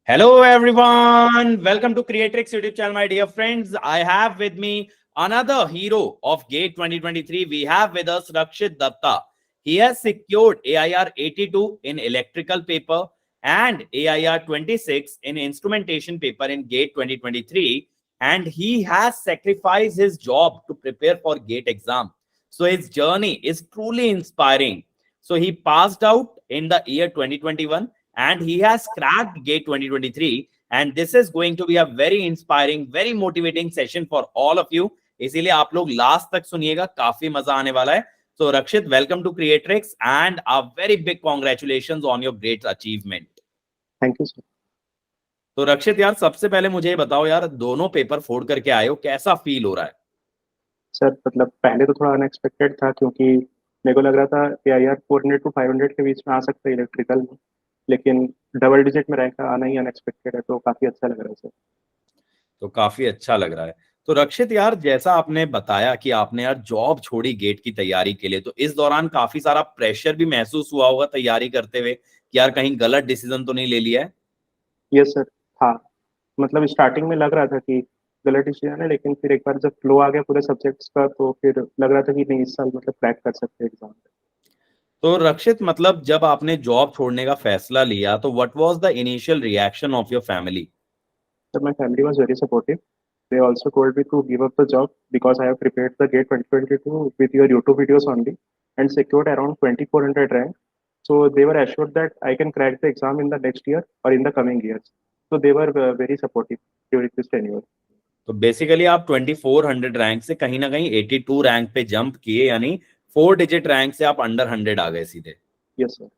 Hello everyone, welcome to Creatrix YouTube channel, my dear friends. I have with me another hero of GATE 2023. We have with us Rakshit Datta. He has secured AIR 82 in electrical paper and AIR 26 in instrumentation paper in GATE 2023, and he has sacrificed his job to prepare for GATE exam. So his journey is truly inspiring. So he passed out in the year 2021 and he has cracked GATE 2023, and this is going to be a very inspiring, very motivating session for all of you. इसीलिए आप लोग last तक सुनिएगा, काफी मजा आने वाला है. So Rakshit, welcome to Creatrix and a very big congratulations on your great achievement. Thank you sir. तो रक्षित यार, सबसे पहले मुझे बताओ यार, दोनों पेपर फोड़ करके आए हो, कैसा फील हो रहा है? सर मतलब पहले तो थोड़ा अनएक्सपेक्टेड था, क्योंकि मेरे को लग रहा था AIR 400 to 500 के बीच में आ सकता है इलेक्ट्रिकल में, लेकिन डबल डिजिट में रैंक आना ही अनएक्सपेक्टेड है, तो काफी अच्छा लग रहा है सर। तो काफी अच्छा लग रहा है। तो रक्षित यार, जैसा आपने बताया कि आपने यार जॉब छोड़ी गेट की तैयारी के लिए, तो इस दौरान काफी सारा प्रेशर भी महसूस हुआ होगा तैयारी करते हुए कि यार कहीं गलत डिसीजन तो नहीं ले लिया है? Yes sir. हाँ, मतलब स्टार्टिंग में लग रहा था कि गलत डिसीजन है, लेकिन फिर एक बार जब फ्लो आ गया पूरे सब्जेक्ट्स का, तो फिर लग रहा था कि नहीं, इस साल मतलब क्रैक कर सकते हैं एग्जाम। तो रक्षित, मतलब जब आपने जॉब छोड़ने का फैसला लिया, तो what was the initial reaction of your family? Sir my family was very supportive. They also told me to give up the job because I have prepared the GATE 2022 with your YouTube videos only and secured around 2400 rank. So they were assured that I can crack the exam in the next year or in the coming years. So they were very supportive during this tenure. तो basically आप 2400 rank से कहीं ना कहीं 82 rank पे jump किए, यानी 4 digit rank से आप अंडर 100 आ गए सीधे। Yes, sir.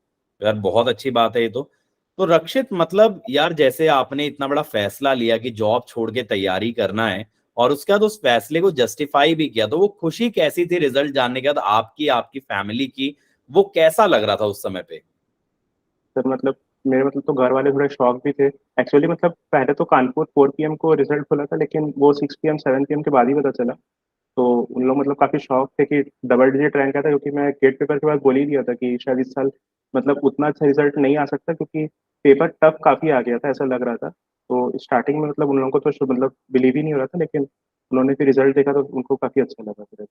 यार बहुत अच्छी बात है ये तो रक्षित, मतलब यार जैसे आपने इतना बड़ा फैसला लिया कि जॉब छोड़ के तैयारी करना है, और उसके बाद उस फैसले को जस्टिफाई भी किया, तो वो खुशी कैसी थी रिजल्ट जानने के बाद आपकी, आपकी फैमिली की? वो कैसा लग रहा था उस समय पे? सर मतलब मेरे मतलब तो घर वाले थोड़े शॉक भी थे एक्चुअली। मतलब पहले तो कानपुर 4 PM को रिजल्ट खुला था, लेकिन वो 6 PM 7 PM के बाद ही पता चला। तो उन लोग मतलब काफी शॉक थे कि डबल डिजिट रैंक आया था, क्योंकि मैं गेट पेपर के बाद बोल ही दिया था कि शायद इस साल मतलब उतना अच्छा रिजल्ट नहीं आ सकता, क्योंकि पेपर टफ काफी आ गया था, ऐसा लग रहा था। तो स्टार्टिंग में मतलब उन लोगों को तो मतलब बिलीव ही नहीं हो रहा था, लेकिन उन्होंने फिर रिजल्ट देखा तो उनको काफी अच्छा लगा फिर।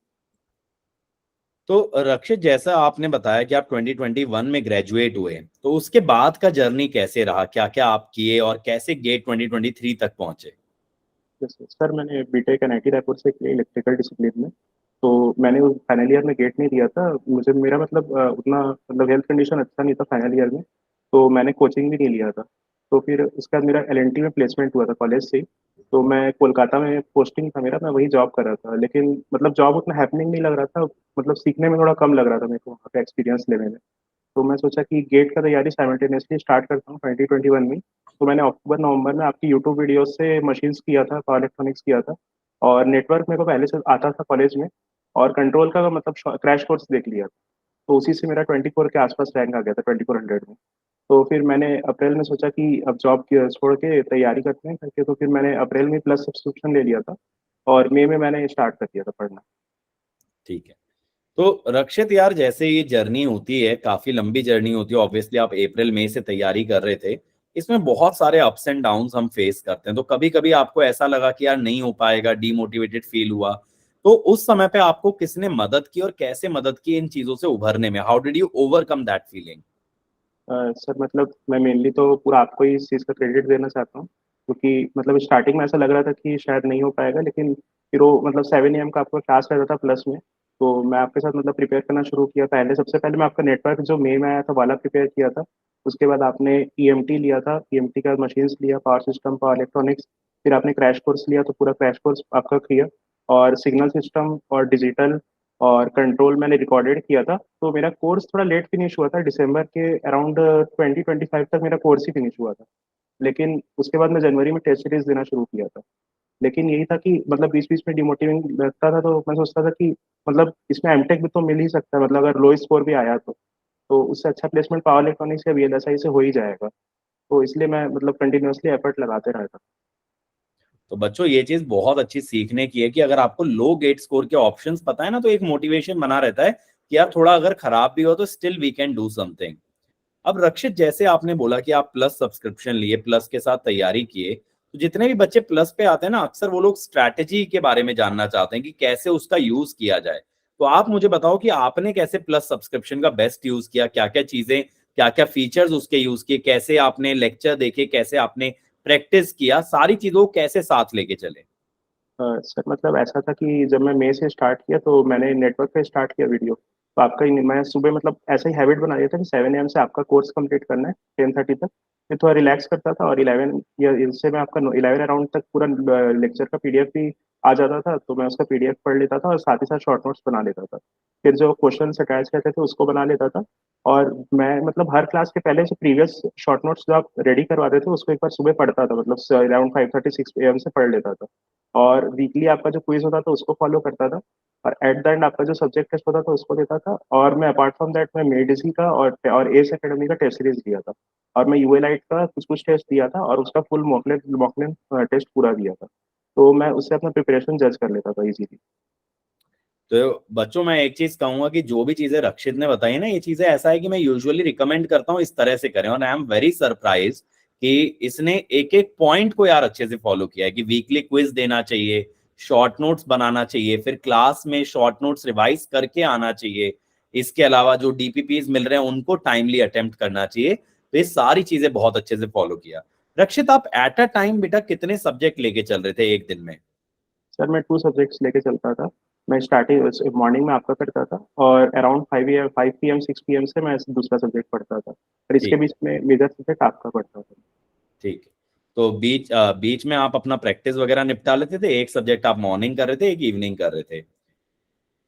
तो रक्षित, जैसा आपने बताया कि आप 2021 में ग्रेजुएट हुए, तो उसके बाद का जर्नी कैसे रहा? क्या क्या आप किए और कैसे गेट 2023 तक पहुंचे? जैसे सर मैंने बीटेक NIT रायपुर से किया इलेक्ट्रिकल डिसिप्लिन में। तो मैंने फाइनल ईयर में गेट नहीं दिया था, मुझे मेरा मतलब उतना मतलब हेल्थ कंडीशन अच्छा नहीं था फाइनल ईयर में, तो मैंने कोचिंग भी नहीं लिया था। तो फिर उसके बाद मेरा LNT में प्लेसमेंट हुआ था कॉलेज से ही। तो मैं कोलकाता में पोस्टिंग था मेरा, मैं वही जॉब कर रहा था, लेकिन मतलब जॉब उतना हैपनिंग नहीं लग रहा था, मतलब सीखने में थोड़ा कम लग रहा था मेरे को वहाँ पे एक्सपीरियंस लेने में। तो मैं सोचा कि गेट का तैयारी साइमल्टेनियसली स्टार्ट करता हूँ 2021 में। तो मैंने अक्टूबर नवंबर में आपकी यूट्यूब वीडियोस से मशीन्स किया था, पावर इलेक्ट्रॉनिक्स किया था, और नेटवर्क मेरे को पहले से आता था कॉलेज में, और कंट्रोल का मतलब क्रैश कोर्स देख लिया था। तो उसी से मेरा 24 के आसपास रैंक आ गया था, 2400 में। तो फिर मैंने अप्रैल में सोचा कि अब जॉब छोड़ के तैयारी करते हैं करके, तो फिर मैंने अप्रैल में प्लस सब्सक्रिप्शन ले लिया था, और मई में मैंने स्टार्ट कर दिया था पढ़ना। ठीक है। तो रक्षित यार, जैसे ये जर्नी होती है, काफी लंबी जर्नी होती है, ऑब्वियसली आप अप्रैल मई से तैयारी कर रहे थे, इसमें बहुत सारे अप्स एंड डाउन्स हम फेस करते हैं, तो कभी कभी आपको ऐसा लगा कि यार नहीं हो पाएगा, डीमोटिवेटेड फील हुआ, तो उस समय पे आपको किसने मदद की और कैसे मदद की इन चीजों से उभरने में? How did you overcome that feeling? Sir मतलब मैं मेनली तो पूरा आपको ही इस चीज़ का क्रेडिट देना चाहता हूँ, क्योंकि मतलब स्टार्टिंग में ऐसा लग रहा था कि शायद नहीं हो पाएगा, लेकिन फिर वो मतलब 7 AM का आपका क्लास रहता था प्लस में। तो मैं आपके साथ मतलब प्रिपेयर करना शुरू किया। पहले सबसे पहले मैं आपका नेटवर्क जो मई में आया था वाला प्रिपेयर किया था। उसके बाद आपने EMT लिया था, EMT का मशीन्स लिया, पावर सिस्टम, पावर इलेक्ट्रॉनिक्स। फिर आपने क्रैश कोर्स लिया, तो पूरा क्रैश कोर्स आपका किया। और सिग्नल सिस्टम और डिजिटल और कंट्रोल मैंने रिकॉर्डेड किया था। तो मेरा कोर्स थोड़ा लेट फिनिश हुआ था, दिसंबर के अराउंड 2025 तक मेरा कोर्स ही फिनिश हुआ था। लेकिन उसके बाद मैं जनवरी में टेस्ट सीरीज देना शुरू किया था। लेकिन यही था कि मतलब बीच बीच में डिमोटिवेटिंग लगता था, तो मैं सोचता था कि मतलब इसमें एमटेक भी तो मिल ही सकता है, मतलब अगर लो स्कोर भी आया तो उससे अच्छा प्लेसमेंट पावर इलेक्ट्रॉनिक्स या VLSI से हो ही जाएगा। तो इसलिए मैं मतलब कंटिन्यूअसली एफर्ट लगाते रहता। तो बच्चों, ये चीज बहुत अच्छी सीखने की है कि अगर आपको लो गेट स्कोर के ऑप्शंस पता है ना, तो एक मोटिवेशन बना रहता है कि यार थोड़ा अगर खराब भी हो तो still we can do something. अब रक्षित, जैसे आपने बोला कि आप प्लस सब्सक्रिप्शन लिए, प्लस के साथ तैयारी किए, तो जितने भी बच्चे प्लस पे आते हैं ना, अक्सर वो लोग स्ट्रैटेजी के बारे में जानना चाहते हैं कि कैसे उसका यूज किया जाए। तो आप मुझे बताओ कि आपने कैसे प्लस सब्सक्रिप्शन का बेस्ट यूज किया, क्या-क्या चीजें, क्या-क्या फीचर्स उसके यूज किए, कैसे आपने लेक्चर देखे, कैसे आपने प्रैक्टिस किया, सारी चीजों को कैसे साथ लेके चले? सर मतलब ऐसा था कि जब मैं मई से स्टार्ट किया तो मैंने नेटवर्क पे स्टार्ट किया वीडियो। तो आपका मैं सुबह मतलब ऐसा ही हैबिट बना लिया था कि 7 AM से आपका कोर्स कंप्लीट करना है 10:30 तक। फिर थोड़ा रिलैक्स करता था और 11 या इससे मैं आपका 11 अराउंड तक पूरा लेक्चर का पीडीएफ भी आ जाता था, तो मैं उसका पीडीएफ पढ़ लेता था और साथ ही साथ शॉर्ट नोट्स बना लेता था। फिर जो क्वेश्चन अटैच रहते थे उसको बना लेता था। और मैं मतलब हर क्लास के पहले से प्रीवियस शॉर्ट नोट्स जो आप रेडी करवाते थे उसको एक बार सुबह पढ़ता था, मतलब अराउंड 5:30 6 AM से पढ़ लेता था। और वीकली आपका जो क्विज होता था उसको फॉलो करता था। और एट द एंड आपका जो सब्जेक्ट टेस्ट होता था उसको देता था। और मैं अपार्ट फ्रॉम दैट मैं मेडिसी का और एस एकेडमी का टेस्ट सीरीज दिया था। और मैं यूएलाइट का कुछ कुछ टेस्ट दिया था और उसका फुल मॉकलेन टेस्ट पूरा दिया था। तो मैं उससे अपना प्रिपरेशन जज कर लेता था इजीली। तो बच्चों, मैं एक चीज कहूंगा कि जो भी चीजें रक्षित ने बताई ना, ये चीजें ऐसा है कि मैं यूजुअली रिकमेंड करता हूँ इस तरह से करें, और आई एम वेरी सरप्राइज कि इसने एक एक पॉइंट को यार अच्छे से फॉलो किया है कि वीकली क्विज देना चाहिए, शॉर्ट नोट्स बनाना चाहिए, फिर क्लास में शॉर्ट नोट्स रिवाइज करके आना चाहिए, इसके अलावा जो डीपीपीज मिल रहे हैं उनको टाइमली अटेम्प्ट करना चाहिए। तो ये सारी चीजें बहुत अच्छे से फॉलो किया। रक्षित, आप एट अ टाइम बेटा कितने सब्जेक्ट लेके चल रहे थे एक दिन में? सर मैं 2 सब्जेक्ट्स लेके चलता था। मैं स्टार्टिंग मॉर्निंग में आपका करता था और अराउंड 5 PM 6 PM से मैं दूसरा सब्जेक्ट पढ़ता था और इसके ठीक है। बीच में मेजर सब्जेक्ट आपका पढ़ता था। ठीक है। तो बीच में आप अपना प्रैक्टिस वगैरह निपटा लेते थे, एक सब्जेक्ट आप मॉर्निंग कर रहे थे, एक इवनिंग कर रहे थे।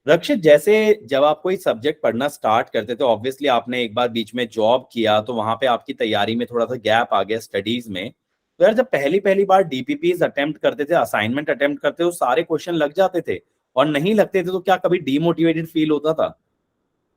रक्षित, जैसे जब आप कोई सब्जेक्ट पढ़ना स्टार्ट करते थे, ऑब्वियसली आपने एक बार बीच में जॉब किया तो वहां पे आपकी तैयारी में थोड़ा सा गैप आ गया स्टडीज में। तो यार, जब पहली पहली बार डीपीपीज अटेम्प्ट करते थे, असाइनमेंट अटेम्प्ट करते थे, वो सारे क्वेश्चन लग जाते थे और नहीं लगते थे, तो क्या कभी डीमोटिवेटेड फील होता था?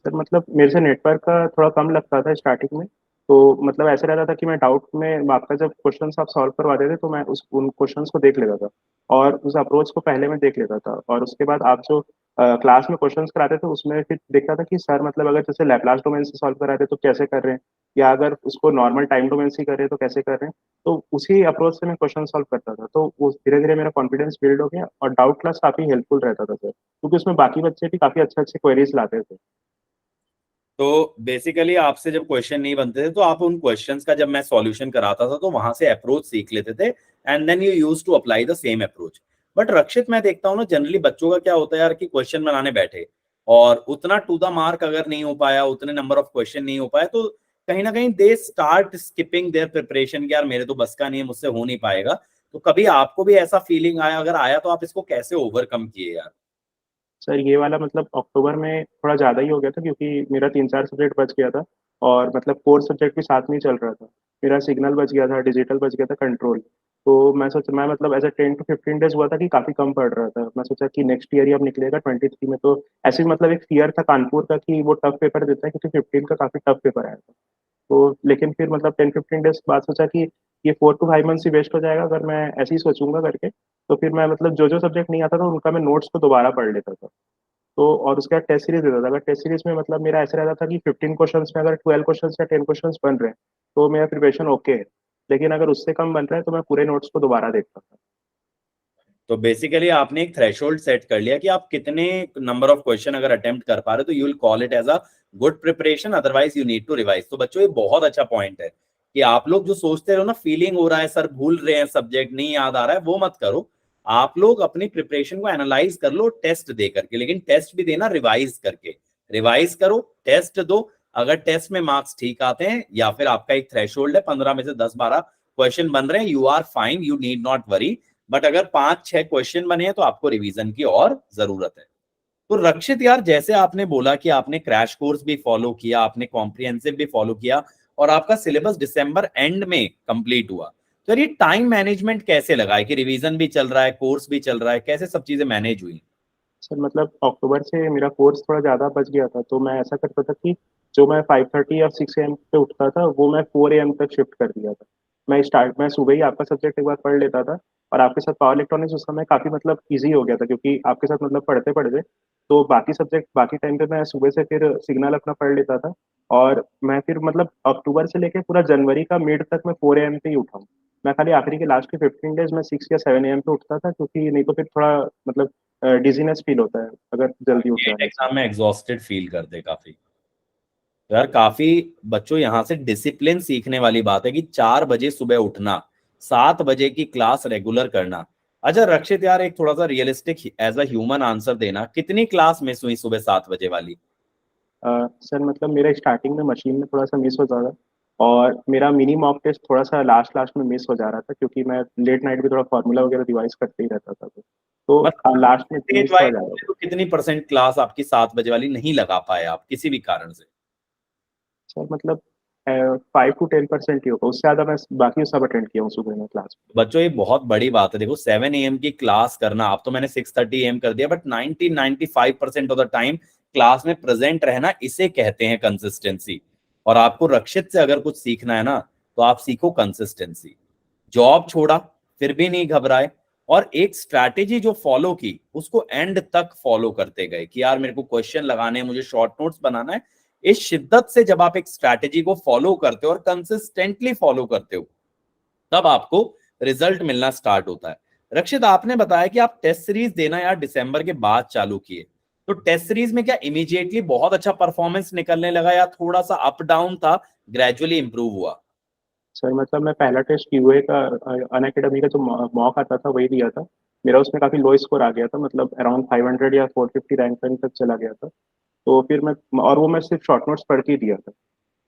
सर मतलब मेरे से नेटवर्क का थोड़ा कम लगता था स्टार्टिंग में। तो मतलब ऐसे रहता था कि मैं डाउट में आपका जब क्वेश्चंस आप सॉल्व करवाते थे तो मैं उस उन क्वेश्चंस को देख लेता था और उस अप्रोच को पहले मैं देख लेता था। और उसके बाद आप जो क्लास में क्वेश्चंस कराते थे उसमें फिर देखता था कि सर मतलब अगर जैसे लैपलास डोमेन से सॉल्व कराते तो कैसे कर रहे हैं, या अगर उसको नॉर्मल टाइम डोमेन से कर रहे हैं तो कैसे कर रहे हैं। तो उसी अप्रोच से मैं क्वेश्चन सॉल्व करता था, तो वो धीरे धीरे मेरा कॉन्फिडेंस बिल्ड हो गया और डाउट क्लास काफी हेल्पफुल रहता था सर, क्योंकि उसमें बाकी बच्चे भी काफी अच्छे अच्छे क्वेरीज लाते थे। तो बेसिकली आपसे जब क्वेश्चन नहीं बनते थे तो आप उन क्वेश्चंस का, जब मैं सॉल्यूशन कराता था तो वहां से अप्रोच सीख लेते थे, and then you use to apply the same approach. But Rakshit, मैं देखता हूँ ना, जनरली बच्चों का क्या होता है यार कि क्वेश्चन बनाने बैठे और उतना टू द मार्क अगर नहीं हो पाया, उतने नंबर ऑफ क्वेश्चन नहीं हो पाया, तो कहीं ना कहीं they start skipping there preparation कि यार मेरे तो बस का नहीं है, मुझसे हो नहीं पाएगा। तो कभी आपको भी ऐसा फीलिंग आया? अगर आया तो आप इसको कैसे ओवरकम किए यार? सर ये वाला मतलब अक्टूबर में थोड़ा ज़्यादा ही हो गया था क्योंकि मेरा 3 4 सब्जेक्ट बच गया था। और मतलब कोर सब्जेक्ट भी साथ में ही चल रहा था। मेरा सिग्नल बच गया था, डिजिटल बच गया था, कंट्रोल। तो मैं मतलब एज ए 10 to 15 डेज हुआ था कि काफ़ी कम पढ़ रहा था। मैं सोचा कि नेक्स्ट ईयर ही अब निकलेगा 23 में, तो ऐसे ही मतलब एक फियर था कानपुर का कि वो टफ पेपर देता है, क्योंकि 15 का काफ़ी टफ पेपर आया था। तो लेकिन फिर मतलब 10 15 डेज बाद सोचा कि ये 4 to 5 मंथ्स ही वेस्ट हो जाएगा अगर मैं ऐसे ही सोचूंगा करके। तो फिर मैं मतलब जो जो सब्जेक्ट नहीं आता था उनका मैं नोट्स को दोबारा पढ़ लेता था। तो और उसके बाद टेस्ट सीरीज देता था। अगर टेस्ट सीरीज में मतलब मेरा ऐसा रहता था कि 15 क्वेश्चंस में अगर 12 क्वेश्चंस या 10 क्वेश्चंस बन रहे हैं तो मेरा प्रिपरेशन ओके है। लेकिन अगर उससे कम बन रहा है तो मैं पूरे नोट्स को दोबारा देखता था। तो बेसिकली आपने एक थ्रेशोल्ड सेट कर लिया कि आप कितने नंबर ऑफ क्वेश्चन अगर अटेम्प्ट कर पा रहे हो तो you will call it as a good preparation, otherwise you need to revise. तो बच्चों, ये बहुत अच्छा पॉइंट है कि आप लोग जो सोचते रहो ना, फीलिंग हो रहा है सर भूल रहे हैं, सब्जेक्ट नहीं याद आ रहा है, वो मत करो। आप लोग अपनी प्रिपरेशन को एनालाइज कर लो टेस्ट दे करके, लेकिन टेस्ट भी देना रिवाइज करके। रिवाइज करो, टेस्ट दो। अगर टेस्ट में मार्क्स ठीक आते हैं या फिर आपका एक थ्रेशोल्ड है 15 में से 10 12 क्वेश्चन बन रहे हैं, you are fine, you need not worry. But अगर 5 6 क्वेश्चन बने हैं तो आपको रिवीजन की और जरूरत है। तो रक्षित यार, जैसे आपने बोला कि आपने क्रैश कोर्स भी फॉलो किया, आपने कॉम्प्रिहेंसिव भी फॉलो किया और आपका सिलेबस दिसंबर एंड में कंप्लीट हुआ, तो यार ये टाइम मैनेजमेंट कैसे लगा है कि रिवीजन भी चल रहा है, कोर्स भी चल रहा है, कैसे सब चीजें मैनेज हुई? सर मतलब अक्टूबर से मेरा कोर्स थोड़ा ज़्यादा बच गया था, तो मैं ऐसा करता था कि जो मैं 5:30 या 6 AM पे उठता था वो मैं 4 AM तक शिफ्ट कर दिया था। मैं सुबह ही आपका सब्जेक्ट एक बार पढ़ लेता था। और आपके साथ पावर इलेक्ट्रॉनिक्स उस समय काफ़ी मतलब ईजी हो गया था, क्योंकि आपके साथ मतलब पढ़ते पढ़ते तो बाकी सब्जेक्ट बाकी टाइम पे मैं सुबह से फिर सिग्नल अपना पढ़ लेता था। और मैं फिर मतलब अक्टूबर से लेके पूरा जनवरी का मिड तक मैं 4 AM पे ही उठा हूँ। मैं खाली आखिरी के लास्ट के 15 डेज़ में 6 या 7 AM पे उठता था, क्योंकि नहीं तो फिर थोड़ा मतलब डिज़ीनेस फ़ील होता है अगर जल्दी उठ गेट जाने से। एग्जाम में एग्जॉस्टेड फील करते काफी। तो यार काफी बच्चों यहाँ से डिसिप्लिन सीखने वाली बात है कि 4 बजे सुबह उठना, 7 बजे की क्लास रेगुलर करना। अच्छा रक्षित यार, एक थोड़ा सा realistic as a human answer देना, कितनी क्लास मिस हुई सुबह 7 बजे वाली? सर मतलब मेरा स्टार्टिंग में मशीन में थोड़ा सा मिस हो जा रहा, और मेरा मिनी मॉक टेस्ट थोड़ा सा लास्ट लास्ट में मिस हो जा रहा था, क्योंकि मैं लेट नाइट भी थोड़ा फार्मूला वगैरह रिवाइज करते ही रहता था। तो मतलब लास्ट में परसेंटेज मिस थोड़ा वाइज जा रहा बोले था। तो कितनी परसेंट क्लास आपकी 7 बजे वाली नहीं लगा पाए आप किसी भी कारण से? सर मतलब 5 to 10% ही होगा, उससे ज़्यादा मैं बाकी सब अटेंड किया हूँ सुबह में क्लास। बच्चों ये बहुत बड़ी बात है। देखो 7 AM की क्लास करना, अब तो मैंने 6:30 AM कर दिया, but 95% of the time class में प्रेजेंट रहना, इसे कहते हैं कंसिस्टेंसी। और आपको रक्षित से अगर कुछ सीखना है ना, तो आप सीखो कंसिस्टेंसी। जॉब छोड़ा, फिर भी नहीं घबराए, और एक स्ट्रैटेजी जो फॉलो की उसको एंड तक फॉलो करते गए कि यार मेरे को क्वेश्चन लगाने हैं, मुझे शॉर्ट नोट्स बनाना है। इस शिद्दत से जब आप एक स्ट्रैटेजी को फॉलो करते हो और कंसिस्टेंटली फॉलो करते हो, तब आपको रिजल्ट मिलना स्टार्ट होता है। रक्षित आपने बताया कि आप टेस्ट सीरीज देना यार दिसंबर के बाद चालू किए, तो टेस्ट सीरीज में क्या इमीडिएटली बहुत अच्छा परफॉर्मेंस निकलने लगा या थोड़ा सा अप डाउन था, ग्रेजुअली इंप्रूव हुआ? सर मतलब मैं पहला टेस्ट यूए का अनअकैडमी का जो मॉक आता था वही दिया था। मेरा उसमें काफ़ी लो स्कोर आ गया था, मतलब अराउंड 500 या 450 रैंक तक चला गया था। तो फिर मैं, और वो मैं सिर्फ शॉर्ट नोट्स पढ़ के ही दिया था।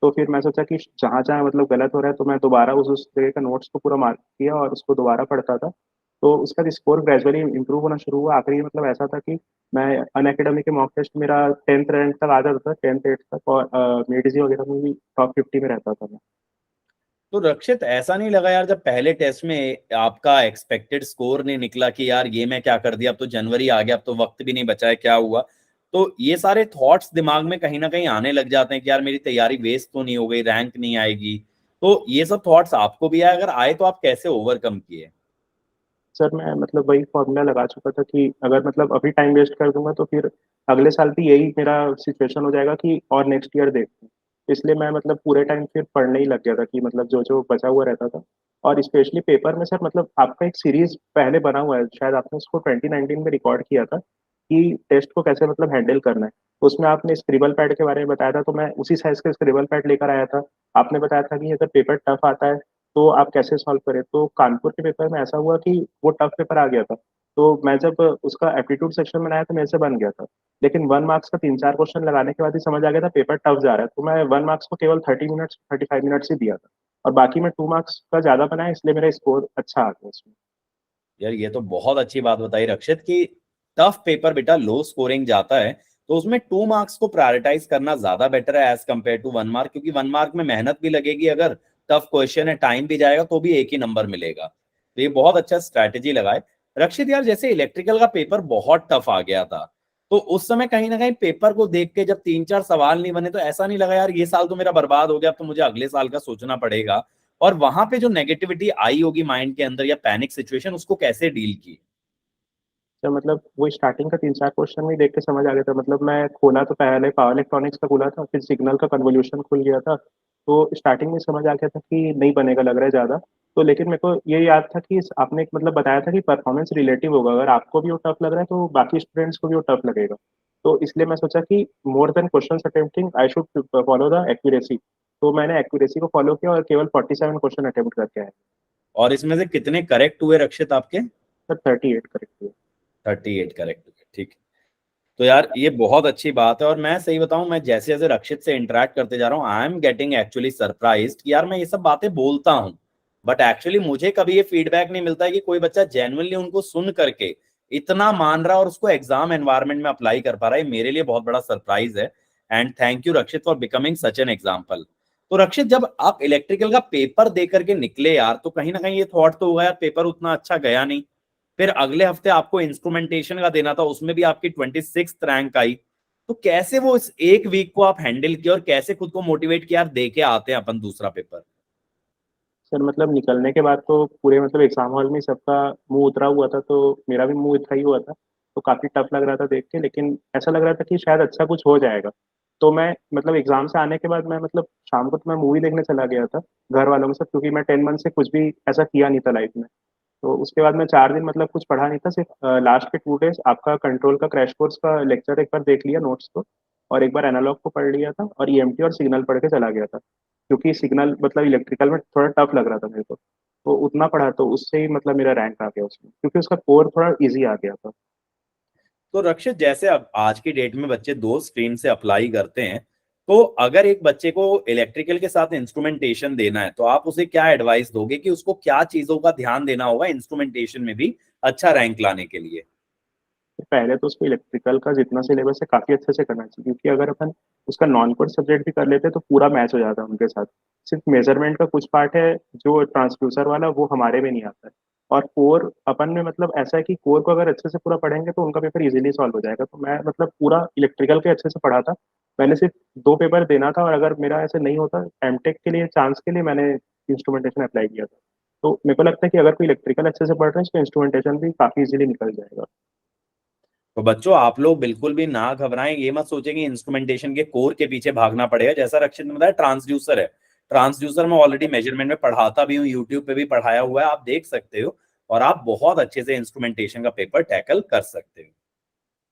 तो फिर मैं सोचा कि जहाँ जहाँ मतलब गलत हो रहा है, तो मैं दोबारा उस जगह का नोट्स को पूरा मार्क किया और उसको दोबारा पढ़ता था। तो उसका स्कोर ग्रेजुअली इंप्रूव होना शुरू हुआ। आखिरी मतलब ऐसा था कि मैं अनअकैडमी के मॉक टेस्ट मेरा 10th रैंक तक आ जाता था, 10th 8th तक, और मेडिजी वगैरह में भी टॉप 50 में रहता था मैं। तो रक्षित ऐसा नहीं लगा यार, जब पहले टेस्ट में आपका एक्सपेक्टेड स्कोर नहीं निकला कि यार ये मैं क्या कर दिया, अब तो जनवरी आ गया, अब तो वक्त भी नहीं बचा है, क्या हुआ? तो ये सारे थॉट्स दिमाग में कहीं ना कहीं आने लग जाते हैं कि यार मेरी तैयारी वेस्ट तो नहीं हो गई, रैंक नहीं आएगी? तो ये सब थॉट्स आपको भी आए? अगर आए तो आप कैसे ओवरकम किए? सर मैं मतलब वही फॉर्मूला लगा चुका था कि अगर मतलब अभी टाइम वेस्ट कर दूंगा तो फिर अगले साल भी यही मेरा सिचुएशन हो जाएगा कि और नेक्स्ट ईयर देखते हैं। इसलिए मैं मतलब पूरे टाइम फिर पढ़ने ही लग गया था कि मतलब जो जो बचा हुआ रहता था। और स्पेशली पेपर में सर मतलब आपका एक सीरीज पहले बना हुआ है, शायद आपने उसको 2019 में रिकॉर्ड किया था कि टेस्ट को कैसे मतलब हैंडल करना है। तो उसमें आपने स्क्रिबल पैड के बारे में बताया था, तो मैं उसी साइज के स्क्रिबल पैड लेकर आया था। आपने बताया था कि अगर पेपर टफ आता है तो आप कैसे सॉल्व करें। तो कानपुर के पेपर में ऐसा हुआ कि वो टफ पेपर आ गया था। तो मैं जब उसका एप्टीट्यूड सेक्शन में आया तो मेरे से बन गया था। लेकिन 1 मार्क्स का 3 4 क्वेश्चन लगाने के बाद ही समझ आ गया था पेपर टफ जा रहा है। तो मैं 1 मार्क्स को केवल 30 मिनट्स 35 मिनट्स ही दिया था, और बाकी मैं 2 मार्क्स का ज्यादा बनाया, इसलिए मेरा स्कोर अच्छा आ गया उसमें। यार ये तो बहुत अच्छी बात बताई रक्षित कि टफ पेपर बेटा लो स्कोरिंग जाता है, तो उसमें 2 मार्क्स को प्रायोरिटाइज करना ज्यादा बेटर है एज कंपेयर टू 1 मार्क, क्योंकि 1 मार्क में मेहनत भी लगेगी, अगर टफ क्वेश्चन है टाइम भी जाएगा तो भी एक ही नंबर मिलेगा। तो ये बहुत अच्छा स्ट्रैटेजी लगाए। रक्षित यार जैसे इलेक्ट्रिकल का पेपर बहुत टफ आ गया था, तो उस समय कहीं ना कहीं पेपर को देख के जब 3 4 सवाल नहीं बने, तो ऐसा नहीं लगा यार ये साल तो मेरा बर्बाद हो गया, अब तो मुझे अगले साल का सोचना पड़ेगा? और वहां पे जो नेगेटिविटी आई होगी माइंड के अंदर या पैनिक सिचुएशन, उसको कैसे डील की? तो मतलब वो स्टार्टिंग का 3 4 क्वेश्चन में ही देख के समझ आ गया था। मतलब मैं खोला तो पहले पावर इलेक्ट्रॉनिक्स का खोला था, फिर सिग्नल का कन्वोल्यूशन खुल गया था। तो स्टार्टिंग में समझ आ गया था कि नहीं बनेगा लग रहा है ज़्यादा। तो लेकिन मेरे को ये याद था कि आपने एक मतलब बताया था कि परफॉर्मेंस रिलेटिव होगा, अगर आपको भी वो टफ लग रहा है तो बाकी स्टूडेंट्स को भी वो टफ लगेगा। तो इसलिए मैं सोचा कि more than question attempting I should follow the accuracy. तो मैंने एक्यूरेसी को फॉलो किया और केवल 47 क्वेश्चन अटेम्प्ट करके आया। और इसमें से कितने करेक्ट हुए रक्षित आपके? सर 38 करेक्ट हुए। 38 करेक्ट हुए, ठीक है। तो यार ये बहुत अच्छी बात है, और मैं सही बताऊं, मैं जैसे जैसे रक्षित से इंटरेक्ट करते जा रहा हूँ, I am getting actually surprised कि यार मैं ये सब बातें बोलता हूँ, बट एक्चुअली मुझे कभी ये फीडबैक नहीं मिलता है कि कोई बच्चा जेन्युइनली उनको सुन करके इतना मान रहा है और उसको एग्जाम एनवायरनमेंट में अप्लाई कर पा रहा है। मेरे लिए बहुत बड़ा सरप्राइज है। And thank you Rakshit for becoming such an example. तो रक्षित जब आप इलेक्ट्रिकल का पेपर दे करके निकले यार, तो कहीं ना कहीं ये थॉट तो होगा यार पेपर उतना अच्छा गया नहीं। फिर अगले हफ्ते आपको इंस्ट्रूमेंटेशन का देना था, उसमें भी आपकी 26th रैंक आई। तो कैसे वो इस एक वीक को आप हैंडल किया और कैसे खुद को मोटिवेट किया, यार दे के आते हैं अपन दूसरा पेपर? सर मतलब निकलने के बाद तो पूरे मतलब एग्जाम हॉल में सबका मुंह उतरा हुआ था, तो मेरा भी मुंह उतरा ही हुआ था। तो काफी टफ लग रहा था देख के, लेकिन ऐसा लग रहा था कि शायद अच्छा कुछ हो जाएगा। तो मैं मतलब एग्जाम से आने के बाद मैं मतलब शाम को तो मैं मूवी देखने चला गया था घर वालों के साथ, क्योंकि मैं 10 मंथ से कुछ भी ऐसा किया नहीं था लाइफ में। तो उसके बाद मैं 4 दिन मतलब कुछ पढ़ा नहीं था, सिर्फ लास्ट के 2 डेज आपका कंट्रोल का क्रैश कोर्स का लेक्चर एक बार देख लिया नोट्स को, और एक बार एनालॉग को पढ़ लिया था, और ईएमटी और सिग्नल पढ़ के चला गया था, क्योंकि सिग्नल मतलब इलेक्ट्रिकल में थोड़ा टफ लग रहा था मेरे को। तो उतना पढ़ा, तो उससे ही मतलब मेरा रैंक आ गया उसमें, क्योंकि उसका कोर थोड़ा इजी आ गया था। तो रक्षित, जैसे अब आज की डेट में बच्चे दो स्ट्रीम से अप्लाई करते हैं, तो अगर एक बच्चे को इलेक्ट्रिकल के साथ इंस्ट्रूमेंटेशन देना है तो आप उसे क्या एडवाइस दोगे कि उसको क्या चीजों का ध्यान देना होगा इंस्ट्रूमेंटेशन में भी अच्छा रैंक लाने के लिए? पहले तो उसको इलेक्ट्रिकल का जितना सिलेबस है काफी अच्छे से करना चाहिए, क्योंकि अगर अपन उसका नॉन कोर सब्जेक्ट भी कर लेते हैं तो पूरा मैच हो जाता है उनके साथ। सिर्फ मेजरमेंट का कुछ पार्ट है जो ट्रांसड्यूसर वाला, वो हमारे में नहीं आता है। और कोर अपन में मतलब ऐसा है कि कोर को अगर अच्छे से पूरा पढ़ेंगे तो उनका पेपर इजीली सॉल्व हो जाएगा। तो मैं मतलब पूरा इलेक्ट्रिकल के अच्छे से पढ़ा था। मैंने सिर्फ 2 पेपर देना था, और अगर मेरा ऐसे नहीं होता एमटेक के लिए चांस के लिए, मैंने इंस्ट्रूमेंटेशन अप्लाई किया था। तो मेरे को लगता है कि अगर कोई इलेक्ट्रिकल अच्छे से पढ़ रहे हैं तो इंस्ट्रूमेंटेशन भी काफी इजीली निकल जाएगा। तो बच्चों, आप लोग बिल्कुल भी ना घबराएं, ये मत सोचें कि इंस्ट्रूमेंटेशन के कोर के पीछे भागना पड़ेगा। जैसा रक्षित ने बताया, ट्रांसड्यूसर है। ट्रांसड्यूसर में ऑलरेडी मेजरमेंट में पढ़ाता भी हूँ, यूट्यूब पे भी पढ़ाया हुआ है, आप देख सकते हो। और आप बहुत अच्छे से इंस्ट्रूमेंटेशन का पेपर टैकल कर सकते हो।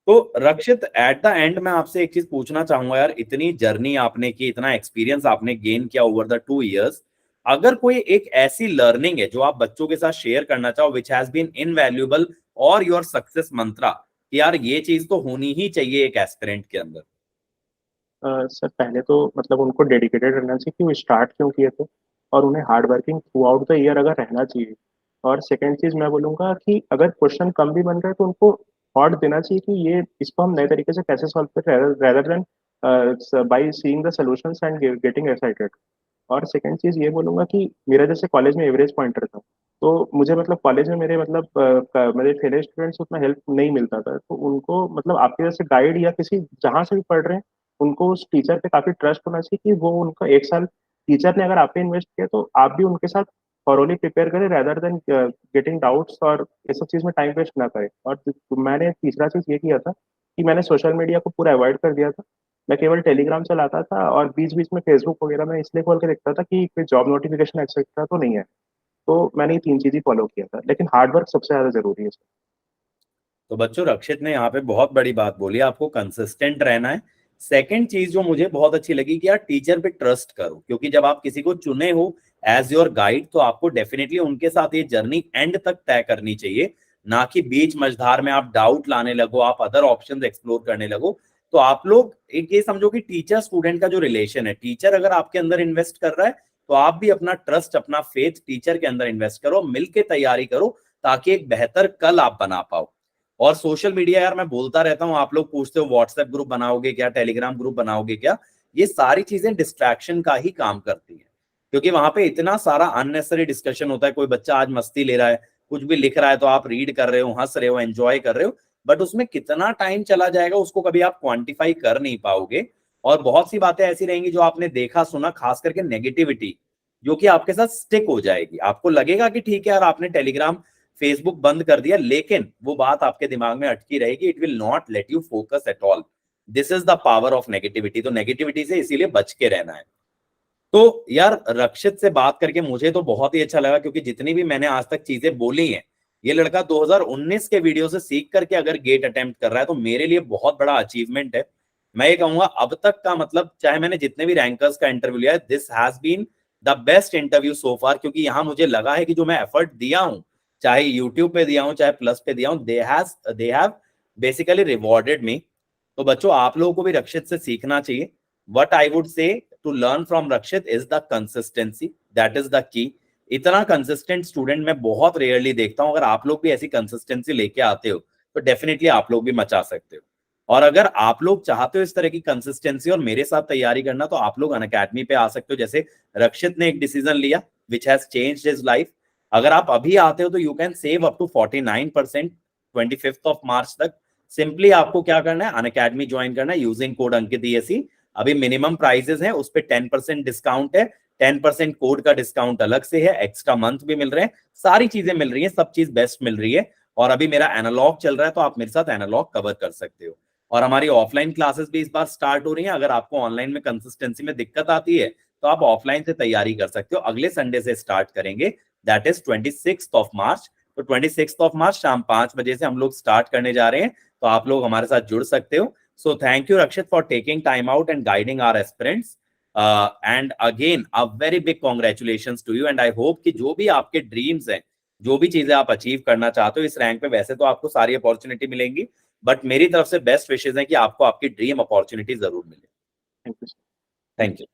तो रक्षित, एट द एंड मैं आपसे एक चीज पूछना चाहूंगा यार, इतनी जर्नी आपने की, इतना एक्सपीरियंस आपने गेन किया ओवर द 2 इयर्स, अगर कोई एक ऐसी लर्निंग है जो आप बच्चों के साथ शेयर करना चाहो विच हैज बीन इनवैल्यूएबल और योर सक्सेस मंत्रा, कि यार ये चीज तो होनी ही चाहिए एक एस्पिरेंट के अंदर? सर पहले तो मतलब उनको डेडिकेटेड रहना चाहिए कि वो स्टार्ट क्यों किए थे, और उन्हें hard working through out the year अगर रहना चाहिए। और सेकंड चीज मैं बोलूंगा कि अगर क्वेश्चन कम भी बन रहे हैं तो उनको थॉट देना चाहिए कि ये इसको हम नए तरीके से कैसे सॉल्व करें, rather then by seeing the solutions and getting excited. और सेकंड चीज ये बोलूंगा कि मेरा जैसे कॉलेज में एवरेज पॉइंटर था, तो मुझे मतलब कॉलेज में मेरे मतलब मेरे फेलो स्टूडेंट्स उतना हेल्प नहीं मिलता था। तो उनको मतलब आपके जैसे गाइड या किसी जहाँ से भी पढ़ रहे हैं, उनको उस टीचर पे काफी ट्रस्ट होना चाहिए कि वो उनका 1 साल टीचर ने अगर आप पे इन्वेस्ट किया तो आप भी उनके साथ थॉरोली प्रिपेयर करें, रेदर देन गेटिंग डाउट्स और ये सब चीज में टाइम वेस्ट ना करें। और मैंने तीसरा चीज ये किया था कि मैंने सोशल मीडिया को पूरा अवॉइड कर दिया था। मैं केवल टेलीग्राम चलाता था, और बीच बीच में फेसबुक वगैरह में इसलिए खोल के देखता था कि कोई जॉब नोटिफिकेशन एक्सेट्रा तो नहीं है। तो मैंने ये 3 चीज ही फॉलो किया था, लेकिन हार्ड वर्क सबसे ज्यादा जरूरी है। तो बच्चों, रक्षित ने यहाँ पे बहुत बड़ी बात बोली, आपको कंसिस्टेंट रहना है। सेकंड चीज जो मुझे बहुत अच्छी लगी कि यार टीचर पे ट्रस्ट करो, क्योंकि जब आप किसी को चुने हो एज योर गाइड तो आपको डेफिनेटली उनके साथ ये जर्नी एंड तक तय करनी चाहिए, ना कि बीच मझधार में आप डाउट लाने लगो, आप अदर ऑप्शंस एक्सप्लोर करने लगो। तो आप लोग एक ये समझो कि टीचर स्टूडेंट का जो रिलेशन है, टीचर अगर आपके अंदर इन्वेस्ट कर रहा है तो आप भी अपना ट्रस्ट, अपना फेथ टीचर के अंदर इन्वेस्ट करो, मिलके तैयारी करो, ताकि एक बेहतर कल आप बना पाओ। और सोशल मीडिया, यार मैं बोलता रहता हूँ, आप लोग पूछते हो व्हाट्सएप ग्रुप बनाओगे क्या, टेलीग्राम ग्रुप बनाओगे क्या, ये सारी चीजें डिस्ट्रैक्शन का ही काम करती है। क्योंकि वहां पे इतना सारा अननेसेसरी डिस्कशन होता है, कोई बच्चा आज मस्ती ले रहा है, कुछ भी लिख रहा है तो आप रीड कर रहे हो, हंस रहे हो, एंजॉय कर रहे हो, बट उसमें कितना टाइम चला जाएगा उसको कभी आप क्वांटिफाई कर नहीं पाओगे। और बहुत सी बातें ऐसी रहेंगी जो आपने देखा सुना, खास करके नेगेटिविटी, जो कि आपके साथ स्टिक हो जाएगी। आपको लगेगा कि ठीक है यार, आपने टेलीग्राम फेसबुक बंद कर दिया, लेकिन वो बात आपके दिमाग में अटकी रहेगी, it will not let you focus at all. This is the power of negativity. तो नेगेटिविटी से इसीलिए बच के रहना है। तो यार रक्षित से बात करके मुझे तो बहुत ही अच्छा लगा, क्योंकि जितनी भी मैंने आज तक चीजें बोली हैं, ये लड़का 2019 के वीडियो से सीख करके अगर गेट अटेम्प्ट कर रहा है तो मेरे लिए बहुत बड़ा अचीवमेंट है। मैं ये कहूंगा अब तक का, मतलब चाहे मैंने जितने भी रैंकर्स का इंटरव्यू लिया है, this has been the best interview so far, क्योंकि यहां मुझे लगा है कि जो मैं एफर्ट दिया हूं, चाहे यूट्यूब पे दिया हूं चाहे प्लस पे दिया हूं, दे हैव बेसिकली रिवॉर्डेड मी। तो बच्चों, आप लोगों को भी रक्षित से सीखना चाहिए। What I would say to learn from Rakshit is the consistency, that is the key. इतना कंसिस्टेंट स्टूडेंट मैं बहुत रेयरली देखता हूं। अगर आप लोग भी ऐसी कंसिस्टेंसी लेके आते हो तो डेफिनेटली आप लोग भी मचा सकते हो। और अगर आप लोग चाहते हो इस तरह की कंसिस्टेंसी और मेरे साथ तैयारी करना, तो आप लोग अनअकैडमी पे आ सकते हो। जैसे रक्षित ने एक डिसीजन लिया which has changed his life. अगर आप अभी आते हो तो you can save up to 49% 25 मार्च तक। सिंपली आपको क्या करना है, अनअकैडमी ज्वाइन करना है यूजिंग कोड अंकित ESE। अभी मिनिमम प्राइसेस है, उस पर 10% डिस्काउंट है, 10% कोड का डिस्काउंट अलग से है, एक्स्ट्रा मंथ भी मिल रहे हैं, सारी चीजें मिल रही हैं, सब चीज बेस्ट मिल रही है। और अभी मेरा एनालॉग चल रहा है तो आप मेरे साथ एनालॉग कवर कर सकते हो। और हमारी ऑफलाइन क्लासेस भी इस बार स्टार्ट हो रही हैं। अगर आपको ऑनलाइन में कंसिस्टेंसी में दिक्कत आती है तो आप ऑफलाइन से तैयारी कर सकते हो। अगले संडे से स्टार्ट करेंगे, दैट इज 26 ऑफ मार्च। तो 26 ऑफ मार्च शाम 5 बजे से हम लोग स्टार्ट करने जा रहे हैं, तो आप लोग हमारे साथ जुड़ सकते हो। So thank you Rakshit for taking time out and guiding our aspirants, and again a very big congratulations to you. And I hope कि जो भी आपके ड्रीम्स हैं, जो भी चीजें आप अचीव करना चाहते हो इस रैंक पे, वैसे तो आपको सारी अपॉर्चुनिटी मिलेंगी, बट मेरी तरफ से बेस्ट विशेष है कि आपको आपकी ड्रीम अपॉर्चुनिटी जरूर मिले। Thank you. Thank you.